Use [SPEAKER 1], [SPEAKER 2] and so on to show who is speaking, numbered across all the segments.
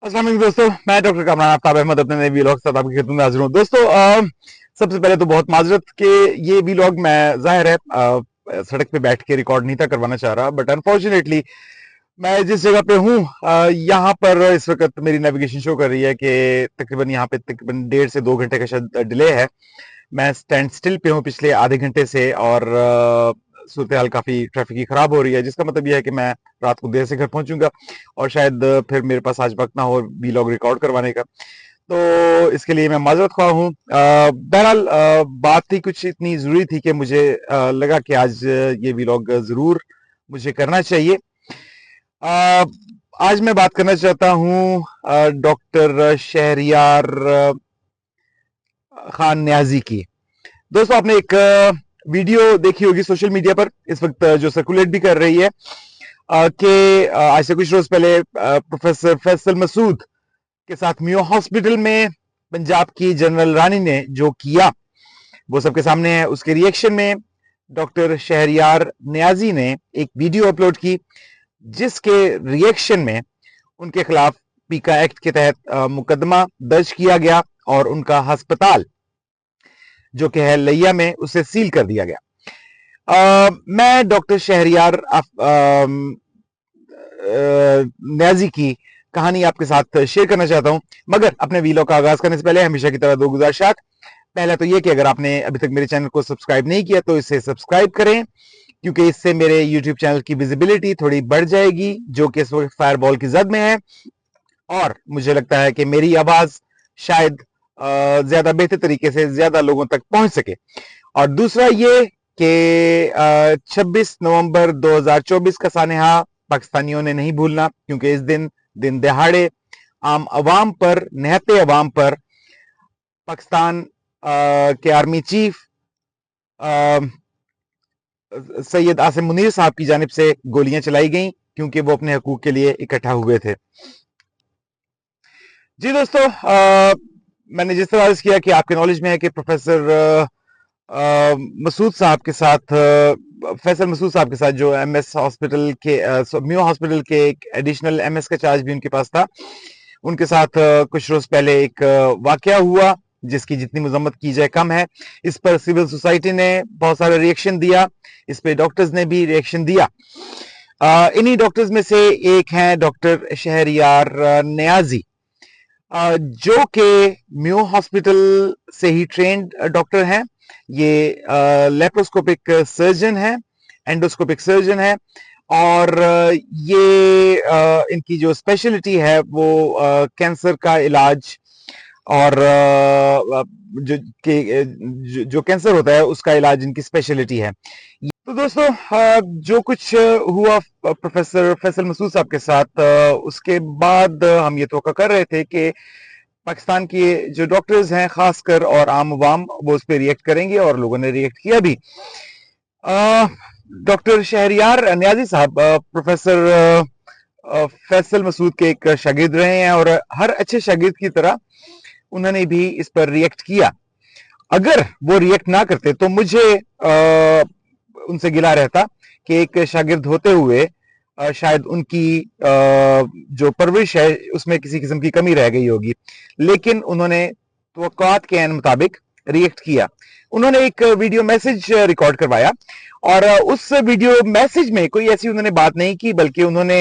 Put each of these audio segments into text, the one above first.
[SPEAKER 1] अस्सलाम वालेकुम दोस्तों, मैं डॉक्टर कामरान आफ्ताब अहमद अपने नए वीलॉग के साथ आपकी खिदमत में हाजिर हूँ। दोस्तों सबसे पहले तो बहुत माजरत कि ये वीलॉग मैं जाहिर है सड़क पे बैठ के रिकॉर्ड नहीं था करवाना चाह रहा, बट अनफॉर्चुनेटली मैं जिस जगह पे हूँ यहाँ पर इस वक्त मेरी नेविगेशन शो कर रही है कि तकरीबन यहाँ पे तकरीबन 1.5 से 2 घंटे का शायद डिले है। मैं स्टैंड स्टिल पे हूँ पिछले आधे घंटे से, और सूरत हाल काफी ट्रैफिक की खराब हो रही है, जिसका मतलब यह है कि मैं रात को देर से घर पहुंचूंगा और शायद फिर मेरे पास आज वक्त ना हो वीलॉग रिकॉर्ड करवाने का। तो इसके लिए मैं माजरत ख्वाह हूँ। बहरहाल बात ही कुछ इतनी जरूरी थी कि मुझे लगा कि आज ये वीलॉग जरूर मुझे करना चाहिए। अ, आज मैं बात करना चाहता हूँ डॉक्टर शहरियार खान न्याजी की। दोस्तों आपने एक वीडियो देखी होगी सोशल मीडिया पर इस वक्त जो सर्कुलेट भी कर रही है कि आज से कुछ रोज पहले प्रोफेसर फैसल मसूद के साथ मियो हॉस्पिटल में पंजाब की जनरल रानी ने जो किया वो सबके सामने है। उसके रिएक्शन में डॉक्टर शहरियार न्याजी ने एक वीडियो अपलोड की, जिसके रिएक्शन में उनके खिलाफ पीका एक्ट के तहत मुकदमा दर्ज किया गया और उनका अस्पताल जो कि है लैया में उसे सील कर दिया गया। मैं डॉक्टर शहरियार न्याजी की कहानी आपके साथ शेयर करना चाहता हूं, मगर अपने वीलॉग का आगाज करने से पहले हमेशा की तरह दो गुजारिशात। पहला तो ये कि अगर आपने अभी तक मेरे चैनल को सब्सक्राइब नहीं किया तो इसे सब्सक्राइब करें, क्योंकि इससे मेरे यूट्यूब चैनल की विजिबिलिटी थोड़ी बढ़ जाएगी, जो कि इस वक्त फायरबॉल की जद में है, और मुझे लगता है कि मेरी आवाज शायद ज्यादा बेहतर तरीके से ज्यादा लोगों तक पहुंच सके। और दूसरा ये कि 26 नवंबर 2024 का सानहा पाकिस्तानियों ने नहीं भूलना, क्योंकि इस दिन दिन दहाड़े आम अवाम पर, निहत्ते अवाम पर पाकिस्तान के आर्मी चीफ सैयद आसिम मुनीर साहब की जानिब से गोलियां चलाई गईं, क्योंकि वो अपने हकूक के लिए इकट्ठा हुए थे। जी दोस्तों, मैंने जिस तरह अर्ज किया कि आपके नॉलेज में है कि प्रोफेसर मसूद साहब के साथ, फैसल मसूद साहब के साथ, जो एमएस हॉस्पिटल के मियो हॉस्पिटल के एक एडिशनल एमएस का चार्ज भी उनके पास था, उनके साथ कुछ रोज पहले एक वाकया हुआ जिसकी जितनी मजम्मत की जाए कम है। इस पर सिविल सोसाइटी ने बहुत सारा रिएक्शन दिया, इस पे डॉक्टर्स ने भी रिएक्शन दिया। इन्हीं डॉक्टर्स में से एक हैं डॉक्टर शहरियार न्याजी, जो कि मियो हॉस्पिटल से ही ट्रेंड डॉक्टर हैं। ये लेप्रोस्कोपिक सर्जन है, एंडोस्कोपिक सर्जन है, और ये इनकी जो स्पेशलिटी है वो कैंसर का इलाज और जो जो कैंसर होता है उसका इलाज इनकी स्पेशलिटी है। तो दोस्तों जो कुछ हुआ प्रोफेसर फैसल मसूद साहब के साथ, उसके बाद हम ये तवक्का कर रहे थे कि पाकिस्तान के जो डॉक्टर्स हैं खासकर और आम अवाम वो उस पर रिएक्ट करेंगे, और लोगों ने रिएक्ट किया भी। डॉक्टर शहरियार न्याजी साहब प्रोफेसर फैसल मसूद के एक शागिर्द रहे हैं, और हर अच्छे शागिर्द की तरह उन्होंने भी इस पर रिएक्ट किया। अगर वो रिएक्ट ना करते तो मुझे उनसे गिला रहता कि एक शागिर्द होते हुए शायद उनकी जो परवरिश है उसमें किसी किस्म की कमी रह गई होगी, लेकिन उन्होंने तवक्कुआत के मुताबिक रिएक्ट किया। उन्होंने एक वीडियो मैसेज रिकॉर्ड करवाया, और उस वीडियो मैसेज में कोई ऐसी उन्होंने बात नहीं की, बल्कि उन्होंने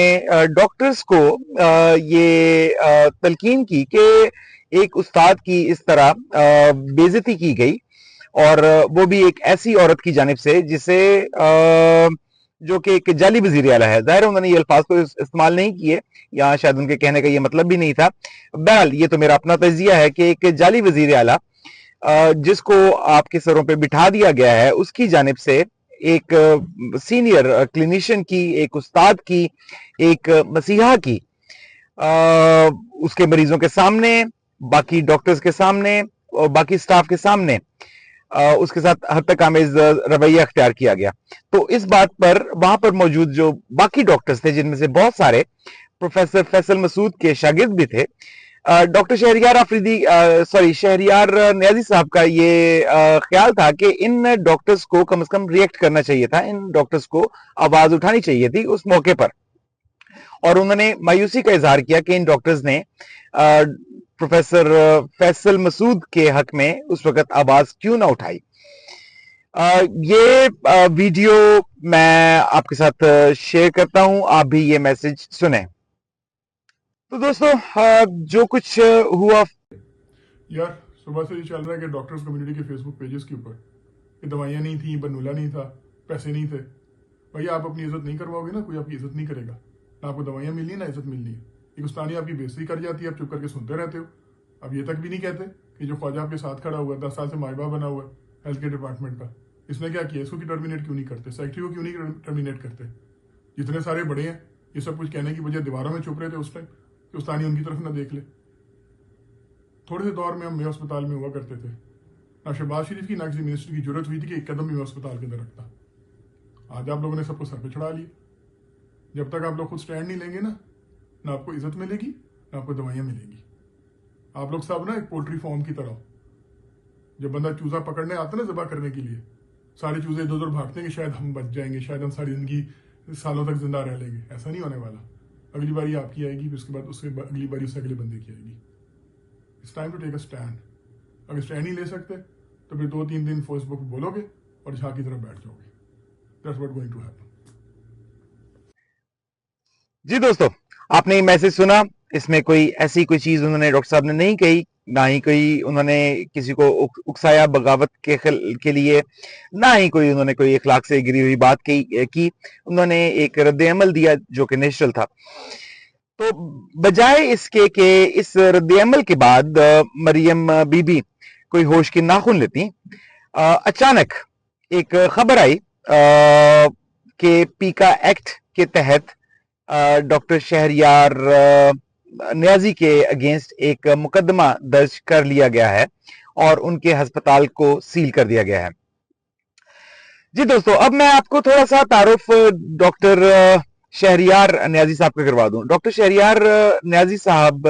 [SPEAKER 1] डॉक्टर्स को ये तलकीन की कि एक उस्ताद की इस तरह बेइज्जती की गई, और वो भी एक ऐसी औरत की जानिब से जिसे जो कि एक जाली वजीर आला है। जाहिर है उन्होंने ये अल्फाज को इस्तेमाल नहीं किए, या शायद उनके कहने का ये मतलब भी नहीं था। बहरहाल ये तो मेरा अपना तजिया है कि एक जाली वजीर आला जिसको आपके सरों पे बिठा दिया गया है, उसकी जानिब से एक सीनियर क्लिनिशियन की, एक उस्ताद की, एक मसीहा की उसके मरीजों के सामने, बाकी डॉक्टर्स के सामने और बाकी स्टाफ के सामने उसके साथ हद तक आमेज रवैया अख्तियार किया गया। तो इस बात पर वहां पर मौजूद जो बाकी डॉक्टर्स थे, जिनमें से बहुत सारे प्रोफेसर फैसल मसूद के शागिर्द भी थे, डॉक्टर शहरियार शहरियार न्याजी साहब का ये ख्याल था कि इन डॉक्टर्स को कम से कम रिएक्ट करना चाहिए था, इन डॉक्टर्स को आवाज उठानी चाहिए थी उस मौके पर। और उन्होंने मायूसी का इजहार किया कि इन डॉक्टर्स ने प्रोफेसर फैसल मसूद के हक में उस वक्त आवाज क्यों ना उठाई। ये वीडियो मैं आपके साथ शेयर करता हूं, आप भी ये मैसेज सुने। तो दोस्तों जो कुछ हुआ
[SPEAKER 2] यार, सुबह से ये चल रहा है कि डॉक्टर्स कम्युनिटी के फेसबुक पेजेस के ऊपर कि दवाइयाँ नहीं थी, बरनूला नहीं था, पैसे नहीं थे। भैया आप अपनी इज्जत नहीं करवाओगे ना, कोई आपकी इज्जत नहीं करेगा। ना आपको दवाइयाँ मिलनी है ना इज्जत मिलनी है। एक उस्तानी आपकी बेइज्जती कर जाती है, आप चुप करके सुनते रहते हो। अब ये तक भी नहीं कहते कि जो ख्वाजा आपके साथ खड़ा हुआ है, 10 साल से माइबा बना हुआ है हेल्थ केयर डिपार्टमेंट का, इसने क्या किया, इसको टर्मिनेट क्यों नहीं करते, सेक्रेटरी को क्यों नहीं टर्मिनेट करते। जितने सारे बड़े हैं ये सब कुछ कहने की वजह दीवारों में छुप रहे थे उस टाइम कि उस्तानी उनकी तरफ ना देख ले। थोड़े से दौर में हम मेयो अस्पताल में हुआ करते थे, ना शहबाज शरीफ की ना किसी मिनिस्टर की जरूरत हुई थी कि एक कदम भी मैं अस्पताल के अंदर रखता। आज आप लोगों ने सबको सर पे चढ़ा लिया। जब तक आप लोग खुद स्टैंड नहीं लेंगे ना आपको इज्जत मिलेगी ना आपको दवाइयाँ मिलेंगी। आप लोग सब ना एक पोल्ट्री फार्म की तरह, जब बंदा चूजा पकड़ने आता ना जबा करने के लिए, सारे चूजे इधर उधर भागते हैं कि शायद हम बच जाएंगे, शायद हम सारी जिंदगी सालों तक जिंदा रह लेंगे। ऐसा नहीं होने वाला। अगली बारी आपकी आएगी, फिर उसके बाद उसके अगली बारी उससे अगले बंदे की आएगी। It's time to take a stand. अगर स्टैंड नहीं ले सकते तो फिर 2-3 दिन फेसबुक बोलोगे और झांक की तरफ बैठ जाओगे। That's what going to happen.
[SPEAKER 1] जी दोस्तों, आपने ये मैसेज सुना। इसमें कोई ऐसी कोई चीज उन्होंने डॉक्टर साहब ने नहीं कही, ना ही कोई उन्होंने किसी को उकसाया बगावत के लिए, ना ही कोई उन्होंने कोई इखलाक से गिरी हुई बात की। उन्होंने एक रद्द अमल दिया जो कि नेचुरल था। तो बजाय इसके कि इस रद्द अमल के बाद मरियम बीबी कोई होश की नाखून लेती, अचानक एक खबर आई कि पीका एक्ट के तहत डॉक्टर शहरयार न्याजी के अगेंस्ट एक मुकदमा दर्ज कर लिया गया है और उनके अस्पताल को सील कर दिया गया है। जी दोस्तों, अब मैं आपको थोड़ा सा तारुफ डॉक्टर शहरयार न्याजी साहब का करवा दूं। डॉक्टर शहरयार न्याजी साहब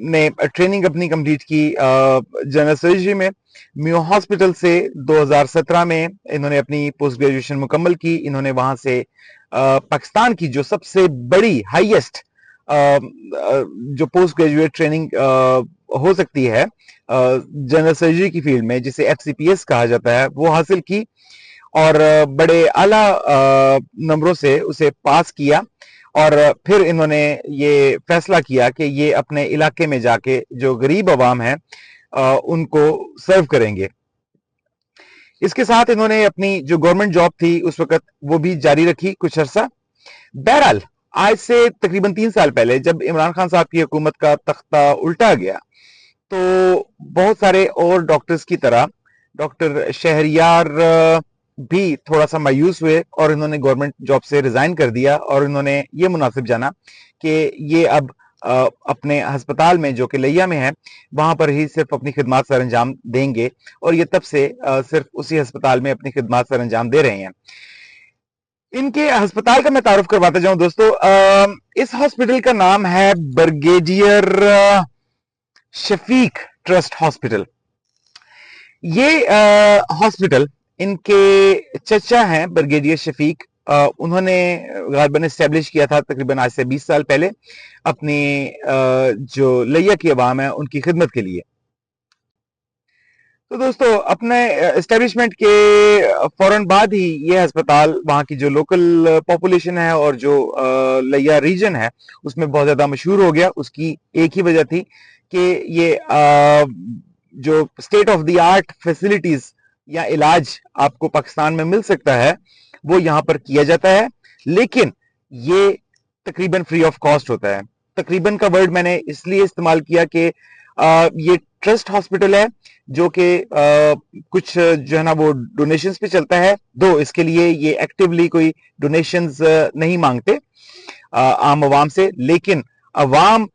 [SPEAKER 1] ने ट्रेनिंग अपनी कंप्लीट की जनरल सर्जरी में मियो हॉस्पिटल से। 2017 में इन्होंने अपनी पोस्ट ग्रेजुएशन मुकम्मल की। इन्होंने वहां से पाकिस्तान की जो सबसे बड़ी हाईएस्ट जो पोस्ट ग्रेजुएट ट्रेनिंग हो सकती है जनरल सर्जरी की फील्ड में, जिसे FCPS कहा जाता है, वो हासिल की और बड़े आला नंबरों से उसे पास किया। और फिर इन्होंने ये फैसला किया कि ये अपने इलाके में जाके जो गरीब आवाम है उनको सर्व करेंगे। इसके साथ इन्होंने अपनी जो गवर्नमेंट जॉब थी उस वक्त वो भी जारी रखी कुछ अरसा। बहरहाल आज से तकरीबन 3 साल पहले जब इमरान खान साहब की हुकूमत का तख्ता उल्टा गया, तो बहुत सारे और डॉक्टर्स की तरह डॉक्टर शहरयार भी थोड़ा सा मायूस हुए और इन्होंने गवर्नमेंट जॉब से रिजाइन कर दिया और इन्होंने ये मुनासिब जाना कि ये अब अपने अस्पताल में जो कि लिया में है वहां पर ही सिर्फ अपनी खिदमात सर अंजाम देंगे और ये तब से सिर्फ उसी अस्पताल में अपनी खिदमात सर अंजाम दे रहे हैं। इनके अस्पताल का मैं तारुफ करवाता जाऊं दोस्तों। इस हॉस्पिटल का नाम है ब्रिगेडियर शफीक ट्रस्ट हॉस्पिटल। ये हॉस्पिटल इनके चचा हैं ब्रिगेडियर शफीक। उन्होंने गालिबन एस्टेब्लिश किया था तकरीबन आज से 20 साल पहले अपनी जो लिया की अवाम है उनकी खिदमत के लिए। तो दोस्तों, अपने एस्टेब्लिशमेंट के फौरन बाद ही ये अस्पताल वहाँ की जो लोकल पॉपुलेशन है और जो लिया रीजन है उसमें बहुत ज्यादा मशहूर हो गया। उसकी एक ही वजह थी कि ये जो state of the art facilities या इलाज आपको पाकिस्तान में मिल सकता है वो यहाँ पर किया जाता है, लेकिन ये तकरीबन फ्री ऑफ कॉस्ट होता है। तकरीबन का वर्ड मैंने इसलिए इस्तेमाल किया कि ये ट्रस्ट हॉस्पिटल है जो कि कुछ जो है ना वो डोनेशंस पे चलता है। दो इसके लिए ये एक्टिवली कोई डोनेशंस नहीं मांगते आम आवाम से, लेकिन अवाम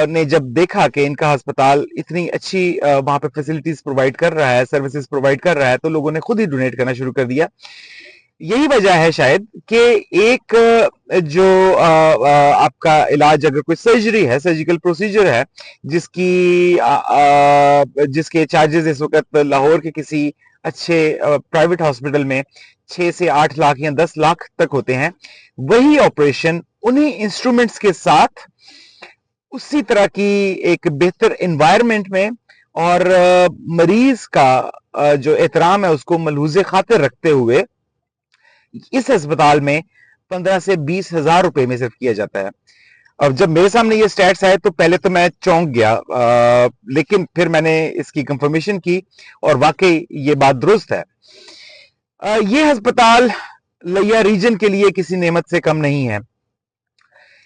[SPEAKER 1] ने जब देखा कि इनका अस्पताल इतनी अच्छी वहां पे फैसिलिटीज प्रोवाइड कर रहा है, सर्विसेज प्रोवाइड कर रहा है, तो लोगों ने खुद ही डोनेट करना शुरू कर दिया। यही वजह है शायद कि एक जो आपका इलाज, अगर कोई सर्जरी है, सर्जिकल प्रोसीजर है, जिसके चार्जेस इस वक्त लाहौर के किसी अच्छे प्राइवेट हॉस्पिटल में 6 से 8 लाख या 10 लाख तक होते हैं, वही ऑपरेशन उन्हीं इंस्ट्रूमेंट्स के साथ उसी तरह की एक बेहतर एनवायरनमेंट में और मरीज का जो एहतराम है उसको मलहूज़े खातिर रखते हुए इस अस्पताल में 15 से 20 हजार रुपए में सिर्फ किया जाता है। अब जब मेरे सामने ये स्टैट्स आए तो पहले तो मैं चौंक गया, लेकिन फिर मैंने इसकी कंफर्मेशन की और वाकई ये बात दुरुस्त है। ये अस्पताल लिया रीजन के लिए किसी नेमत से कम नहीं है।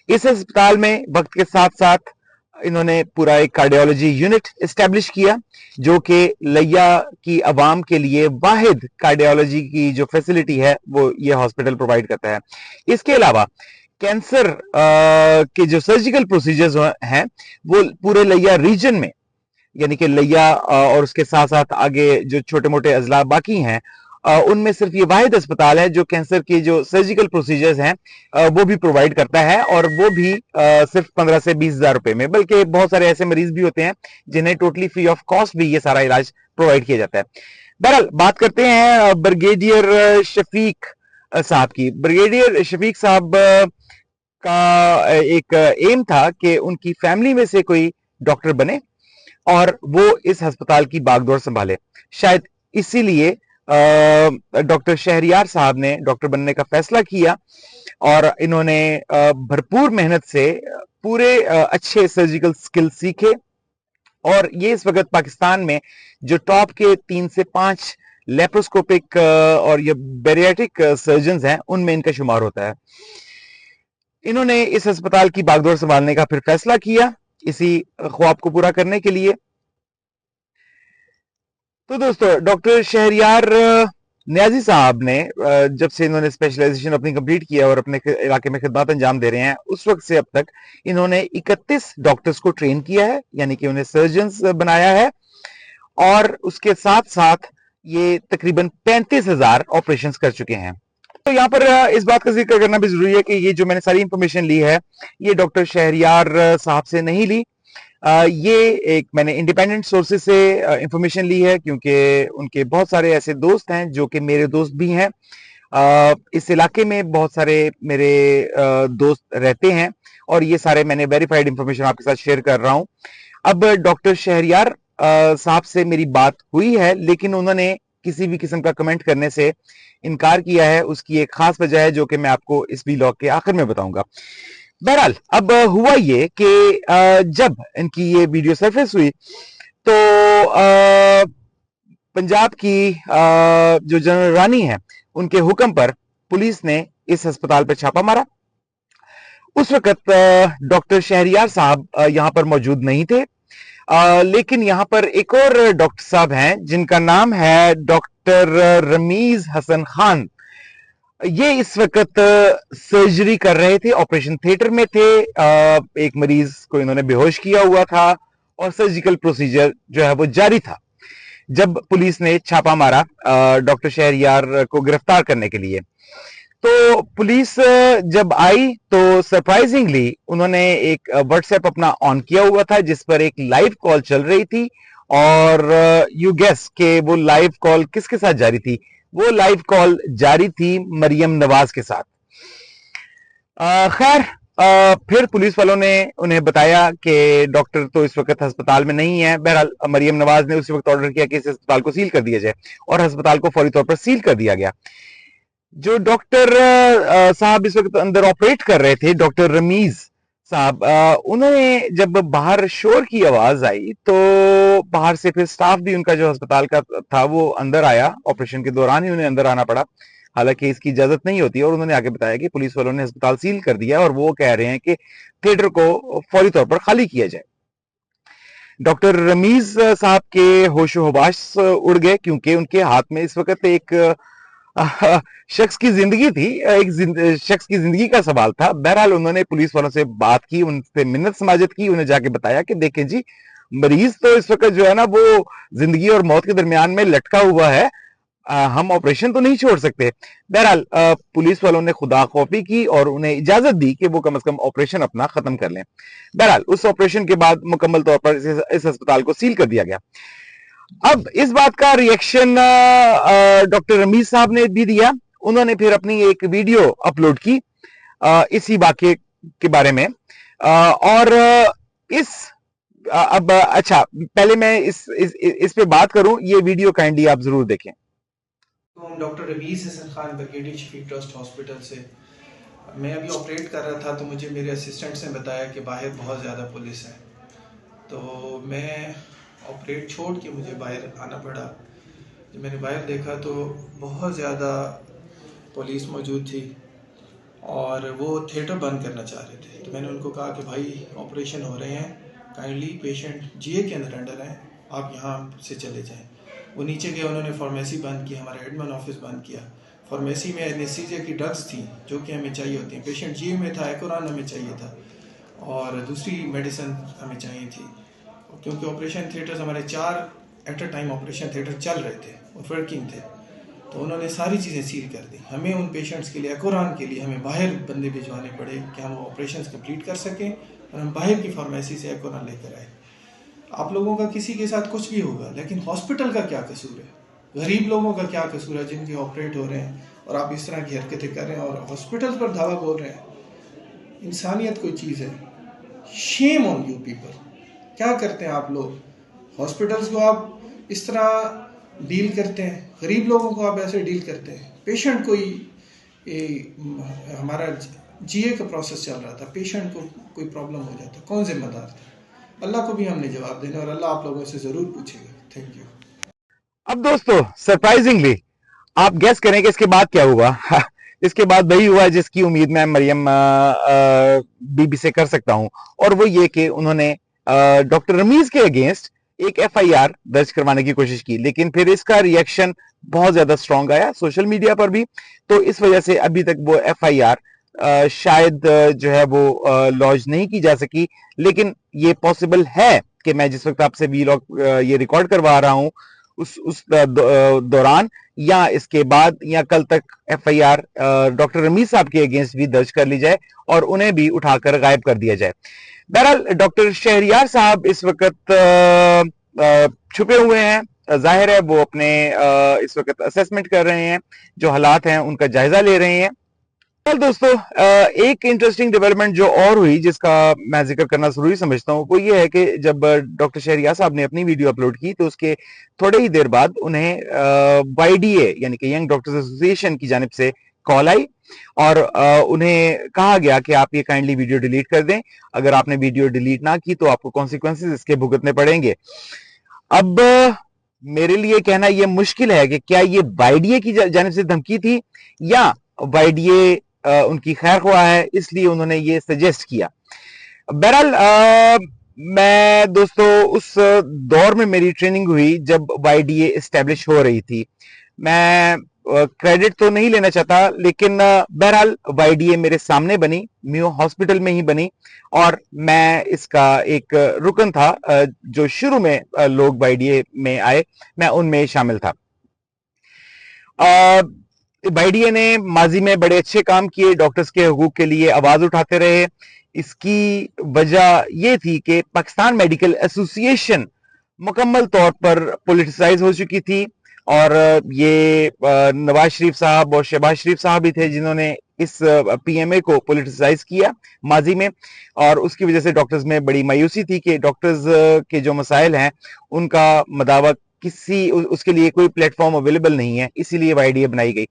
[SPEAKER 1] इस अस्पताल में वक्त के साथ साथ इन्होंने पूरा एक कार्डियोलॉजी यूनिट एस्टेब्लिश किया, जो कि लिया की आवाम के लिए वाहिद कार्डियोलॉजी की जो फैसिलिटी है वो ये हॉस्पिटल प्रोवाइड करता है। इसके अलावा कैंसर के जो सर्जिकल प्रोसीजर्स हैं वो पूरे लिया रीजन में, यानी कि लिया और उसके साथ साथ आगे जो छोटे मोटे अजला बाकी हैं, उनमें सिर्फ ये वाहिद अस्पताल है जो कैंसर के जो सर्जिकल प्रोसीजर्स हैं वो भी प्रोवाइड करता है, और वो भी सिर्फ 15 से 20 हजार रुपए में। बल्कि बहुत सारे ऐसे मरीज भी होते हैं जिन्हें टोटली फ्री ऑफ कॉस्ट भी ये सारा इलाज प्रोवाइड किया जाता है। बहरहाल बात करते हैं ब्रिगेडियर शफीक साहब की। ब्रिगेडियर शफीक साहब का एक एम था कि उनकी फैमिली में से कोई डॉक्टर बने और वो इस अस्पताल की बागडोर संभाले। शायद इसीलिए डॉक्टर शहरियार साहब ने डॉक्टर बनने का फैसला किया और इन्होंने भरपूर मेहनत से पूरे अच्छे सर्जिकल स्किल सीखे, और ये इस वक्त पाकिस्तान में जो टॉप के 3 से 5 लेप्रोस्कोपिक और ये बेरियाट्रिक सर्जन्स हैं उनमें इनका शुमार होता है। इन्होंने इस अस्पताल की बागडोर संभालने का फिर फैसला किया इसी ख्वाब को पूरा करने के लिए। तो दोस्तों, डॉक्टर शहरियार नियाजी साहब ने जब से इन्होंने स्पेशलाइजेशन अपनी कंप्लीट किया और अपने इलाके में खिदमत अंजाम दे रहे हैं, उस वक्त से अब तक इन्होंने 31 डॉक्टर्स को ट्रेन किया है, यानी कि उन्हें सर्जन्स बनाया है, और उसके साथ साथ ये तकरीबन 35,000 ऑपरेशंस कर चुके हैं। तो यहाँ पर इस बात का जिक्र करना भी जरूरी है कि ये जो मैंने सारी इंफॉर्मेशन ली है ये डॉक्टर शहरियार साहब से नहीं ली, ये एक मैंने इंडिपेंडेंट सोर्सेज से इंफॉर्मेशन ली है, क्योंकि उनके बहुत सारे ऐसे दोस्त हैं जो कि मेरे दोस्त भी हैं। इस इलाके में बहुत सारे मेरे दोस्त रहते हैं और ये सारे मैंने वेरीफाइड इंफॉर्मेशन आपके साथ शेयर कर रहा हूं। अब डॉक्टर शहरियार साहब से मेरी बात हुई है, लेकिन उन्होंने किसी भी किस्म का कमेंट करने से इनकार किया है। उसकी एक खास वजह है जो कि मैं आपको इस व्लॉग के आखिर में बताऊंगा। बहरहाल अब हुआ ये कि जब इनकी ये वीडियो सरफेस हुई तो पंजाब की जो जनरल रानी है उनके हुक्म पर पुलिस ने इस अस्पताल पर छापा मारा। उस वक्त डॉक्टर शहरियार साहब यहां पर मौजूद नहीं थे, लेकिन यहां पर एक और डॉक्टर साहब हैं जिनका नाम है डॉक्टर रमीज हसन खान। ये इस वक्त सर्जरी कर रहे थे, ऑपरेशन थिएटर में थे। एक मरीज को इन्होंने बेहोश किया हुआ था और सर्जिकल प्रोसीजर जो है वो जारी था जब पुलिस ने छापा मारा डॉक्टर शहरियार को गिरफ्तार करने के लिए। तो पुलिस जब आई तो सरप्राइजिंगली उन्होंने एक व्हाट्सएप अपना ऑन किया हुआ था जिस पर एक लाइव कॉल चल रही थी, और यू गेस के वो लाइव कॉल किसके साथ जारी थी? वो लाइव कॉल जारी थी मरियम नवाज के साथ। खैर फिर पुलिस वालों ने उन्हें बताया कि डॉक्टर तो इस वक्त अस्पताल में नहीं है। बहरहाल मरियम नवाज ने उसी वक्त ऑर्डर किया कि इस अस्पताल को सील कर दिया जाए और अस्पताल को फौरी तौर पर सील कर दिया गया। जो डॉक्टर साहब इस वक्त अंदर ऑपरेट कर रहे थे, डॉक्टर रमीज साहब, उन्होंने जब बाहर शोर की आवाज आई तो बाहर से फिर स्टाफ भी उनका जो अस्पताल का था वो अंदर आया। ऑपरेशन के दौरान ही उन्हें अंदर आना पड़ा, हालांकि इसकी इजाजत नहीं होती, और उन्होंने आगे बताया कि पुलिस वालों ने अस्पताल सील कर दिया और वो कह रहे हैं कि थिएटर को फौरी तौर पर खाली किया जाए। डॉक्टर रमीज साहब के होशो हवास उड़ गए क्योंकि उनके हाथ में इस वक्त एक शख्स की जिंदगी थी, एक शख्स की जिंदगी का सवाल था। बहरहाल उन्होंने पुलिस वालों से बात की, उनसे मिन्नत समाजत की, उन्हें जाके बताया कि देखें जी, मरीज तो इस वक्त जो है ना वो जिंदगी और मौत के दरमियान में लटका हुआ है, हम ऑपरेशन तो नहीं छोड़ सकते। बहरहाल पुलिस वालों ने खुदा खौफी की और उन्हें इजाजत दी कि वो कम से कम ऑपरेशन अपना खत्म कर लें। बहरहाल उस ऑपरेशन के बाद मुकम्मल तौर पर इस अस्पताल को सील कर दिया गया। अब इस बात का रिएक्शन डॉक्टर रमीज साहब ने भी दिया। उन्होंने फिर अपनी एक वीडियो अपलोड की इसी वाक्य के बारे में। और इस अब अच्छा, पहले मैं इस पे बात करूं, ये वीडियो काइंडली आप जरूर देखें।
[SPEAKER 3] तो doctor Rameez Hasan Khan brigadier Shafiq trust hospital से मैं अभी ऑपरेट कर रहा था, तो मुझे मेरे असिस्टेंट्स ने बताया कि बाहर बहुत ज़्यादा पुलिस है। तो मैं ऑपरेट छोड़ के मुझे बाहर आना पड़ा। जब मैंने बाहर देखा तो बहुत ज़्यादा पुलिस मौजूद थी और वो थिएटर बंद करना चाह रहे थे। तो मैंने उनको कहा कि भाई ऑपरेशन हो रहे हैं, काइंडली पेशेंट जीए के अंदर हैं, आप यहाँ से चले जाएं। वो नीचे गए, उन्होंने फार्मेसी बंद की, हमारा एडमिन ऑफिस बंद किया। फार्मेसी में एनेस्थीसिया की ड्रग्स थी जो कि हमें चाहिए होती हैं। पेशेंट जीए में था, एक्रान हमें चाहिए था और दूसरी मेडिसिन हमें चाहिए थी, क्योंकि ऑपरेशन थिएटर्स हमारे 4 at a time operation theatre चल रहे थे और वर्किंग थे। तो उन्होंने सारी चीज़ें सील कर दी। हमें उन पेशेंट्स के लिए, एक्रान के लिए, हमें बाहर बंदे भिजवाने पड़े कि हम ऑपरेशन कंप्लीट कर सकें और हम बाहर की फार्मेसी से एक्रान लेकर आए। आप लोगों का किसी के साथ कुछ भी होगा, लेकिन हॉस्पिटल का क्या कसूर है? गरीब लोगों का क्या कसूर है जिनके ऑपरेट हो रहे हैं और आप इस तरह की हरकतें कर रहे हैं और हॉस्पिटल पर धावा बोल रहे हैं? इंसानियत कोई चीज़ है? Shame on you people. क्या करते हैं आप लोग? हॉस्पिटल्स को आप इस तरह डील करते हैं, गरीब लोगों को आप ऐसे डील करते हैं। पेशेंट हमारा जीए का प्रोसेस चल रहा था, पेशेंट को कोई प्रॉब्लम हो जाता, कौन जिम्मेदार था? अल्लाह को भी हमने जवाब देना और अल्लाह आप लोगों से जरूर पूछेगा। Thank you.
[SPEAKER 1] अब दोस्तों, सरप्राइजिंगली आप गैस करें कि इसके बाद क्या हुआ। इसके बाद वही हुआ जिसकी उम्मीद मैं मरियम बीबी से कर सकता हूं, और वो ये कि उन्होंने डॉक्टर रमीज के अगेंस्ट एक एफआईआर दर्ज करवाने की कोशिश की, लेकिन फिर इसका रिएक्शन बहुत ज्यादा स्ट्रांग आया सोशल मीडिया पर भी। तो इस वजह से अभी तक वो एफआईआर शायद जो है वो लॉन्च नहीं की जा सकी। लेकिन ये पॉसिबल है कि मैं जिस वक्त आपसे वीलॉग ये रिकॉर्ड करवा रहा हूं उस दौरान या इसके बाद या कल तक एफआईआर डॉक्टर रमीज साहब के अगेंस्ट भी दर्ज कर ली जाए और उन्हें भी उठाकर गायब कर दिया जाए। बहरहाल डॉक्टर शहरियार साहब इस वक्त छुपे हुए हैं। जाहिर है वो अपने इस वक्त असेसमेंट कर रहे हैं, जो हालात हैं उनका जायजा ले रहे हैं। कल दोस्तों एक इंटरेस्टिंग डेवलपमेंट जो और हुई जिसका मैं जिक्र करना जरूरी समझता हूं, वो ये है कि जब डॉक्टर शहरियार साहब ने अपनी वीडियो अपलोड की तो उसके थोड़े ही देर बाद उन्हें वाईडीए यानी कि यंग डॉक्टर्स एसोसिएशन की जानिब से कॉल आई और उन्हें कहा गया कि आप ये काइंडली वीडियो डिलीट कर दें। अगर आपने वीडियो डिलीट ना की तो आपको कॉन्सिक्वेंसेस इसके भुगतने पड़ेंगे। अब मेरे लिए कहना यह मुश्किल है कि क्या ये वाईडीए की जानिब से धमकी थी या वाईडीए उनकी खैर ख्वाह है, इसलिए उन्होंने ये सजेस्ट किया। बहरहाल मैं दोस्तों उस दौर में मेरी ट्रेनिंग हुई जब वाईडीए एस्टेब्लिश हो रही थी। मैं क्रेडिट तो नहीं लेना चाहता, लेकिन बहरहाल वाईडीए मेरे सामने बनी, मियो हॉस्पिटल में ही बनी और मैं इसका एक रुकन था। जो शुरू में लोग वाईडीए में आए, मैं उनमें शामिल था। वाईडीए ने माजी में बड़े अच्छे काम किए, डॉक्टर्स के हुकूक के लिए आवाज उठाते रहे। इसकी वजह यह थी कि पाकिस्तान मेडिकल एसोसिएशन मुकम्मल तौर पर पॉलिटिसाइज हो चुकी थी और ये नवाज शरीफ साहब और शहबाज शरीफ साहब भी थे जिन्होंने इस पीएमए को पॉलिटिसाइज किया माजी में, और उसकी वजह से डॉक्टर्स में बड़ी मायूसी थी कि डॉक्टर्स के जो मसाइल हैं उनका मदावा उसके लिए कोई प्लेटफॉर्म अवेलेबल नहीं है, इसीलिए वाईडीए बनाई गई।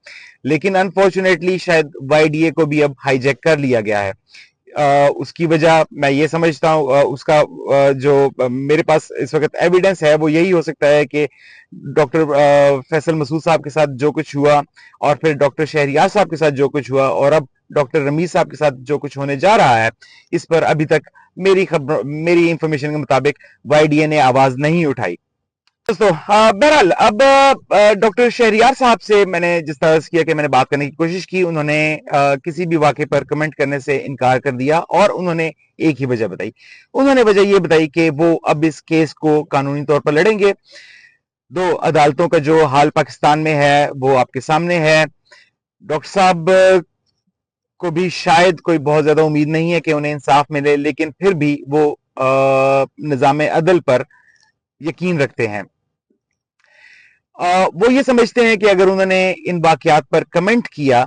[SPEAKER 1] लेकिन अनफॉर्चुनेटली शायद वाईडीए को भी अब हाईजैक कर लिया गया है। उसकी वजह मैं ये समझता हूँ, उसका जो मेरे पास इस वक्त एविडेंस है वो यही हो सकता है कि डॉक्टर फैसल मसूद साहब के साथ जो कुछ हुआ और फिर डॉक्टर शहरियार साहब के साथ जो कुछ हुआ और अब डॉक्टर रमीज साहब के साथ जो कुछ होने जा रहा है, इस पर अभी तक मेरी इंफॉर्मेशन के मुताबिक वाईडीए ने आवाज नहीं उठाई। दोस्तों बहरहाल अब डॉक्टर शहरियार साहब से मैंने जिस तरह से किया कि मैंने बात करने की कोशिश की, उन्होंने किसी भी वाक़े पर कमेंट करने से इनकार कर दिया और उन्होंने एक ही वजह बताई। उन्होंने वजह ये बताई कि वो अब इस केस को कानूनी तौर पर लड़ेंगे। दो अदालतों का जो हाल पाकिस्तान में है वो आपके सामने है। डॉक्टर साहब को भी शायद कोई बहुत ज्यादा उम्मीद नहीं है कि उन्हें इंसाफ मिले, लेकिन फिर भी वो निजाम अदल पर यकीन रखते हैं। वो ये समझते हैं कि अगर उन्होंने इन वाकयात पर कमेंट किया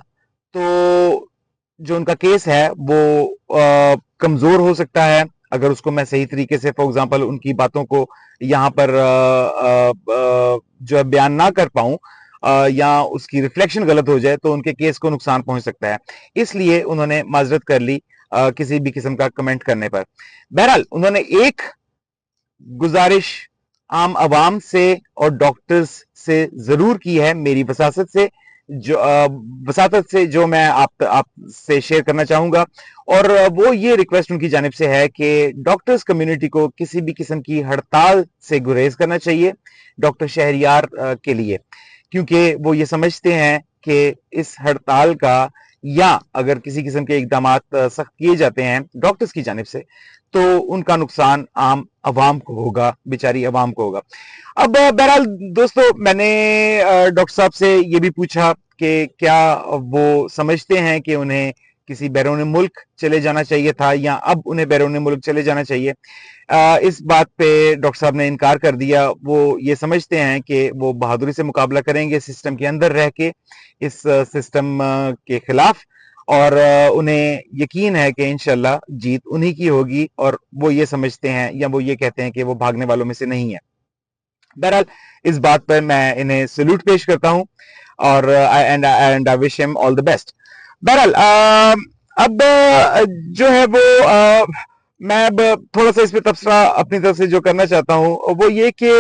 [SPEAKER 1] तो जो उनका केस है वो कमजोर हो सकता है। अगर उसको मैं सही तरीके से, फॉर एग्जांपल, उनकी बातों को यहाँ पर जो है बयान ना कर पाऊं या उसकी रिफ्लेक्शन गलत हो जाए तो उनके केस को नुकसान पहुंच सकता है। इसलिए उन्होंने माजरत कर ली किसी भी किस्म का कमेंट करने पर। बहरहाल उन्होंने एक गुजारिश आम आवाम से और डॉक्टर्स से जरूर की है, मेरी वसासत से, जो मैं आपसे शेयर करना चाहूंगा। और वो ये रिक्वेस्ट उनकी जानिब से है कि डॉक्टर्स कम्युनिटी को किसी भी किस्म की हड़ताल से गुरेज करना चाहिए डॉक्टर शहरियार के लिए, क्योंकि वो ये समझते हैं कि इस हड़ताल का या अगर किसी किस्म के इकदाम सख्त किए जाते हैं डॉक्टर्स की जानिब से तो उनका नुकसान आम अवाम को होगा, बेचारी अवाम को होगा। अब बहरहाल दोस्तों, मैंने डॉक्टर साहब से ये भी पूछा कि क्या वो समझते हैं कि उन्हें किसी बैरून मुल्क चले जाना चाहिए था या अब उन्हें बैरून मुल्क चले जाना चाहिए। इस बात पे डॉक्टर साहब ने इनकार कर दिया। वो ये समझते हैं कि वो बहादुरी से मुकाबला करेंगे सिस्टम के अंदर रह के, इस सिस्टम के खिलाफ, और उन्हें यकीन है कि इंशाल्लाह जीत उन्हीं की होगी। और वो ये समझते हैं या वो ये कहते हैं कि वो भागने वालों में से नहीं है। बहरहाल इस बात पर मैं इन्हें सैल्यूट पेश करता हूं और and I wish him all the best. बहरहाल अब जो है वो मैं अब थोड़ा सा इस पे तबसरा अपनी तरफ से जो करना चाहता हूं वो ये कि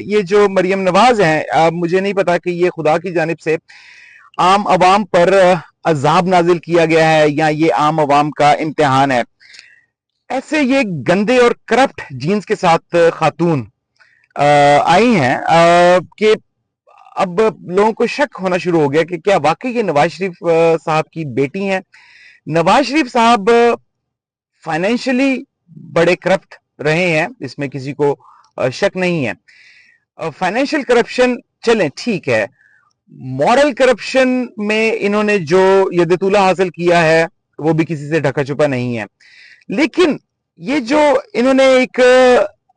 [SPEAKER 1] ये जो मरियम नवाज हैं, मुझे नहीं पता कि ये खुदा की जानिब से आम आवाम पर अजाब नाजिल किया गया है या ये आम आवाम का इम्तिहान है। ऐसे ये गंदे और करप्ट जीन्स के साथ खातून आई हैं कि अब लोगों को शक होना शुरू हो गया कि क्या वाकई ये नवाज शरीफ साहब की बेटी हैं। नवाज शरीफ साहब फाइनेंशियली बड़े करप्ट रहे हैं, इसमें किसी को शक नहीं है। फाइनेंशियल करप्शन चलें ठीक है, मॉरल करप्शन में इन्होंने जो यदतुल्ला हासिल किया है वो भी किसी से ढका छुपा नहीं है। लेकिन ये जो इन्होंने एक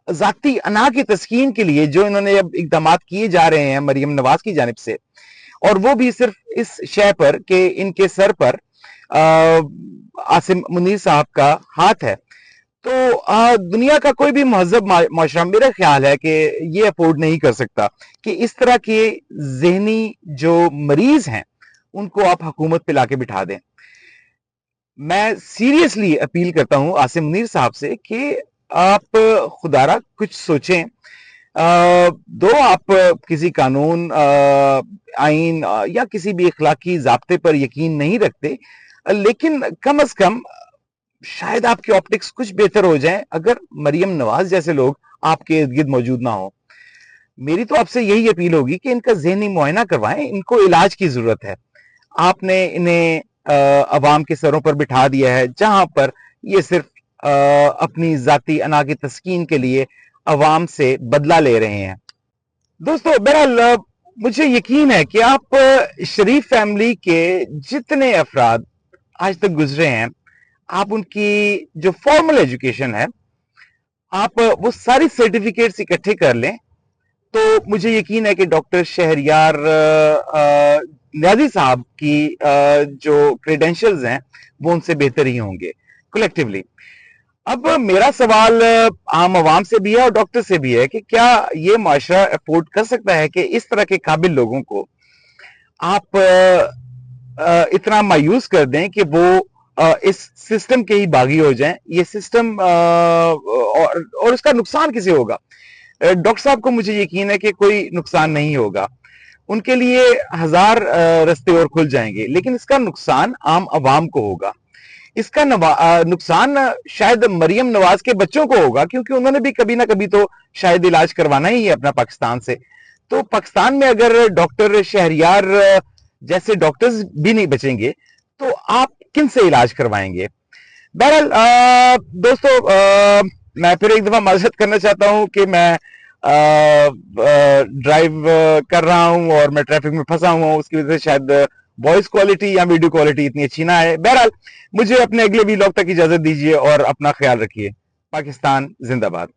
[SPEAKER 1] जाती अना की तस्कीन के लिए जो इन्होंने अब इकदाम किए जा रहे हैं मरियम नवाज की जानिब से, और वो भी सिर्फ इस शय पर कि इनके सर पर आसिम मुनीर साहब का हाथ है, तो दुनिया का कोई भी महजब माशरा मेरा ख्याल है कि ये अफोर्ड नहीं कर सकता कि इस तरह के जहनी जो मरीज हैं उनको आप हुकूमत पे लाके बिठा दें। मैं सीरियसली अपील करता हूं आसिम मुनीर साहब से कि आप खुदारा कुछ सोचें। दो आप किसी कानून, आइन या किसी भी इखलाकी जाब्ते पर यकीन नहीं रखते, लेकिन कम अज कम शायद आपकी ऑप्टिक्स कुछ बेहतर हो जाए अगर मरियम नवाज जैसे लोग आपके इर्द गिर्द मौजूद ना हो। मेरी तो आपसे यही अपील होगी कि इनका ज़हनी मुआयना करवाएं, इनको इलाज की जरूरत है। आपने इन्हें अवाम के सरों पर बिठा दिया है जहां पर ये सिर्फ अपनी जाती अना की तस्कीन के लिए अवाम से बदला ले रहे हैं। दोस्तों बहरहाल मुझे यकीन है कि आप शरीफ फैमिली के जितने अफराद आज तक गुजरे हैं, आप उनकी जो फॉर्मल एजुकेशन है, आप वो सारी सर्टिफिकेट्स इकट्ठे कर लें तो मुझे यकीन है कि डॉक्टर शहरियार न्याजी साहब की जो क्रेडेंशियल्स हैं वो उनसे बेहतर ही होंगे कलेक्टिवली। अब मेरा सवाल आम आवाम से भी है और डॉक्टर से भी है कि क्या ये माशरा अफोर्ड कर सकता है कि इस तरह के काबिल लोगों को आप इतना मायूस कर दें कि वो इस सिस्टम के ही बागी हो जाएं। ये सिस्टम और इसका नुकसान किसे होगा? डॉक्टर साहब को मुझे यकीन है कि कोई नुकसान नहीं होगा, उनके लिए हजार रास्ते और खुल जाएंगे, लेकिन इसका नुकसान आम आवाम को होगा। इसका नुकसान शायद मरियम नवाज के बच्चों को होगा, क्योंकि उन्होंने भी कभी ना कभी तो शायद इलाज करवाना ही है अपना पाकिस्तान से। तो पाकिस्तान में अगर डॉक्टर शहरियार जैसे डॉक्टर्स भी नहीं बचेंगे तो आप किन से इलाज करवाएंगे? बहरहाल दोस्तों, मैं फिर एक दफा माजरत करना चाहता हूं कि मैं ड्राइव कर रहा हूं और मैं ट्रैफिक में फंसा हुआ हूं, उसकी वजह से शायद वॉइस क्वालिटी या वीडियो क्वालिटी इतनी अच्छी ना है। बहरहाल मुझे अपने अगले वीलॉग तक इजाजत दीजिए और अपना ख्याल रखिए। पाकिस्तान जिंदाबाद।